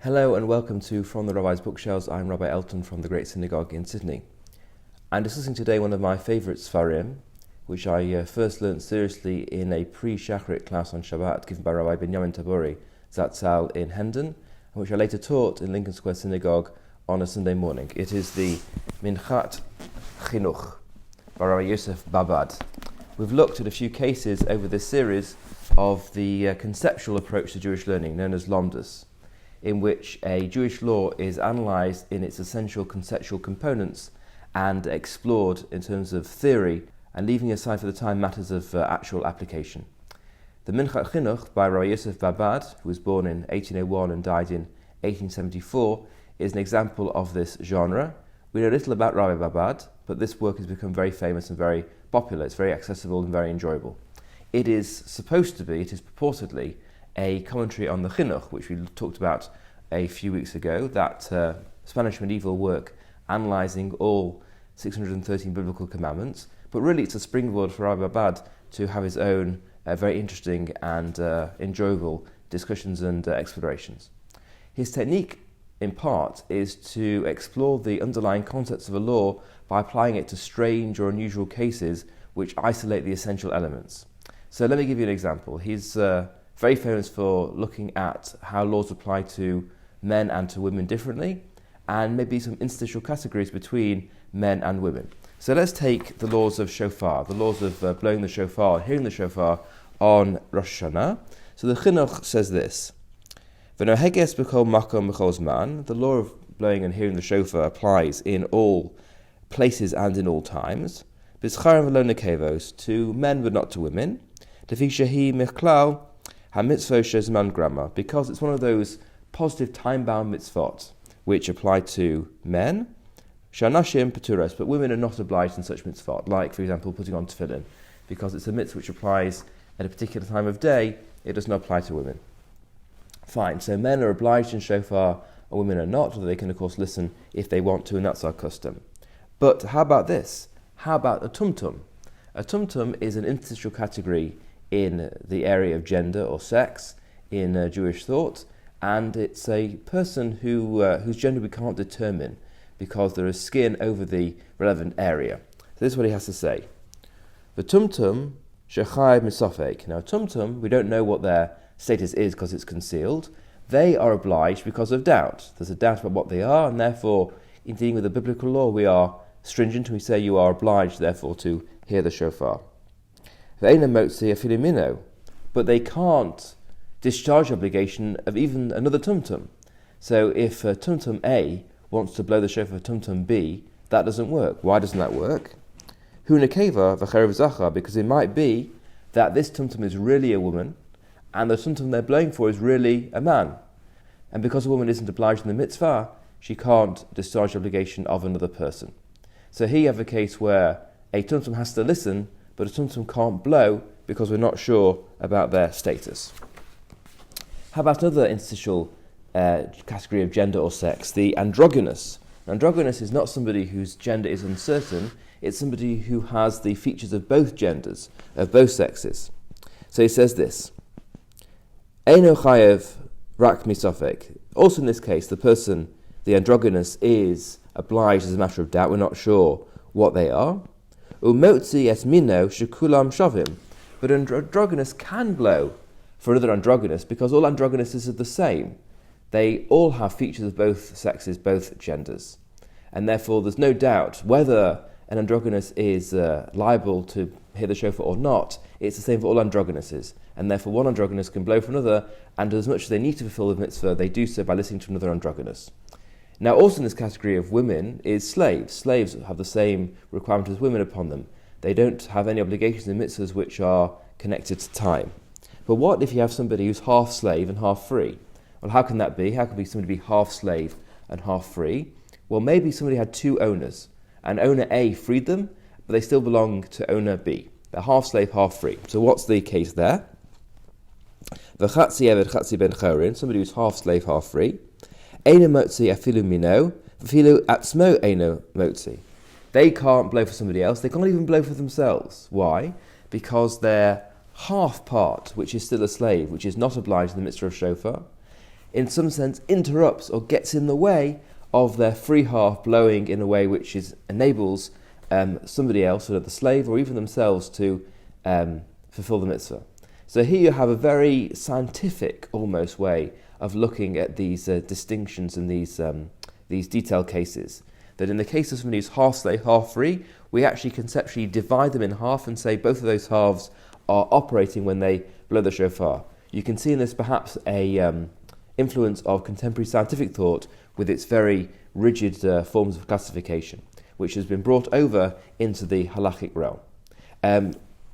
Hello and welcome to From the Rabbi's Bookshelves. I'm Rabbi Elton from the Great Synagogue in Sydney. I'm discussing today one of my favourite sefarim, which I first learnt seriously in a pre-Shacharit class on Shabbat given by Rabbi Binyamin Tabori Zatzal in Hendon, and which I later taught in Lincoln Square Synagogue on a Sunday morning. It is the Minchat Chinuch by Rabbi Yosef Babad. We've looked at a few cases over this series of the conceptual approach to Jewish learning, known as lomdus, in which a Jewish law is analysed in its essential conceptual components and explored in terms of theory, and leaving aside for the time matters of actual application. The Minchat Chinuch by Rabbi Yosef Babad, who was born in 1801 and died in 1874, is an example of this genre. We know little about Rabbi Babad, but this work has become very famous and very popular. It's very accessible and very enjoyable. It is purportedly a commentary on the Chinuch, which we talked about a few weeks ago, that Spanish medieval work analysing all 613 biblical commandments, but really it's a springboard for Rabbi Babad to have his own very interesting and enjoyable discussions and explorations. His technique, in part, is to explore the underlying concepts of a law by applying it to strange or unusual cases which isolate the essential elements. So let me give you an example. He's very famous for looking at how laws apply to men and to women differently, and maybe some interstitial categories between men and women. So let's take the laws of shofar, the laws of blowing the shofar, hearing the shofar on Rosh Hashanah. So the Chinuch says this: V'noheges b'kol makom b'kol zman. The law of blowing and hearing the shofar applies in all places and in all times. B'scharim v'lo nekevos, to men but not to women. Lefi shehi michlal ha-mitzvot shezman grama, because it's one of those positive time-bound mitzvot which apply to men. Shanashim paturos, but women are not obliged in such mitzvot, like, for example, putting on tefillin, because it's a mitzvah which applies at a particular time of day. It does not apply to women. Fine, so men are obliged in shofar and women are not, although they can of course listen if they want to, and that's our custom. But how about this? How about a tumtum? A tumtum is an interstitial category in the area of gender or sex in Jewish thought, and it's a person whose gender we can't determine because there is skin over the relevant area. So this is what he has to say. The tumtum shechai misofek. Now tumtum, we don't know what their status is because it's concealed. They are obliged because of doubt. There's a doubt about what they are, and therefore in dealing with the biblical law we are stringent and we say you are obliged therefore to hear the shofar. But they can't discharge obligation of even another tumtum. So if tumtum A wants to blow the shofar for tumtum B, that doesn't work. Why doesn't that work? Because it might be that this tumtum is really a woman and the tumtum they're blowing for is really a man. And because a woman isn't obliged in the mitzvah, she can't discharge the obligation of another person. So here you have a case where a tumtum has to listen, but a tumtum can't blow because we're not sure about their status. How about another interstitial category of gender or sex, the androgynous? Androgynous is not somebody whose gender is uncertain, it's somebody who has the features of both genders, of both sexes. So he says this: Eino chayev rak misofek. Also in this case, the person, the androgynous, is obliged as a matter of doubt, we're not sure what they are. Umotzi es mino shekulam shavim. But an androgynous can blow for another androgynous because all androgynuses are the same. They all have features of both sexes, both genders. And therefore there's no doubt whether an androgynous is liable to hear the shofar or not. It's the same for all androgynuses. And therefore one androgynous can blow for another, and as much as they need to fulfill the mitzvah, they do so by listening to another androgynous. Now also in this category of women is slaves. Slaves have the same requirement as women upon them. They don't have any obligations in mitzvahs which are connected to time. But what if you have somebody who's half slave and half free? Well, how can that be? How can somebody be half slave and half free? Well, maybe somebody had two owners, and owner A freed them, but they still belong to owner B. They're half slave, half free. So what's the case there? V'chatzi eved chatzi ben chorin, somebody who's half slave, half free. Eino motzi afilu mino, v'filu atzmo eino motzi. They can't blow for somebody else. They can't even blow for themselves. Why? Because their half part, which is still a slave, which is not obliged in the mitzvah of shofar, in some sense interrupts or gets in the way of their free half blowing in a way which enables somebody else, whether the slave or even themselves, to fulfill the mitzvah. So here you have a very scientific, almost, way of looking at these distinctions and these detailed cases. That in the case of somebody who's half slave, half free, we actually conceptually divide them in half and say both of those halves are operating when they blow the shofar. You can see in this perhaps a influence of contemporary scientific thought with its very rigid forms of classification, which has been brought over into the halachic realm.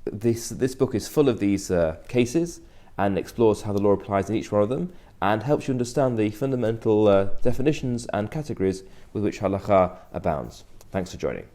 This book is full of these cases and explores how the law applies in each one of them and helps you understand the fundamental definitions and categories with which halakha abounds. Thanks for joining.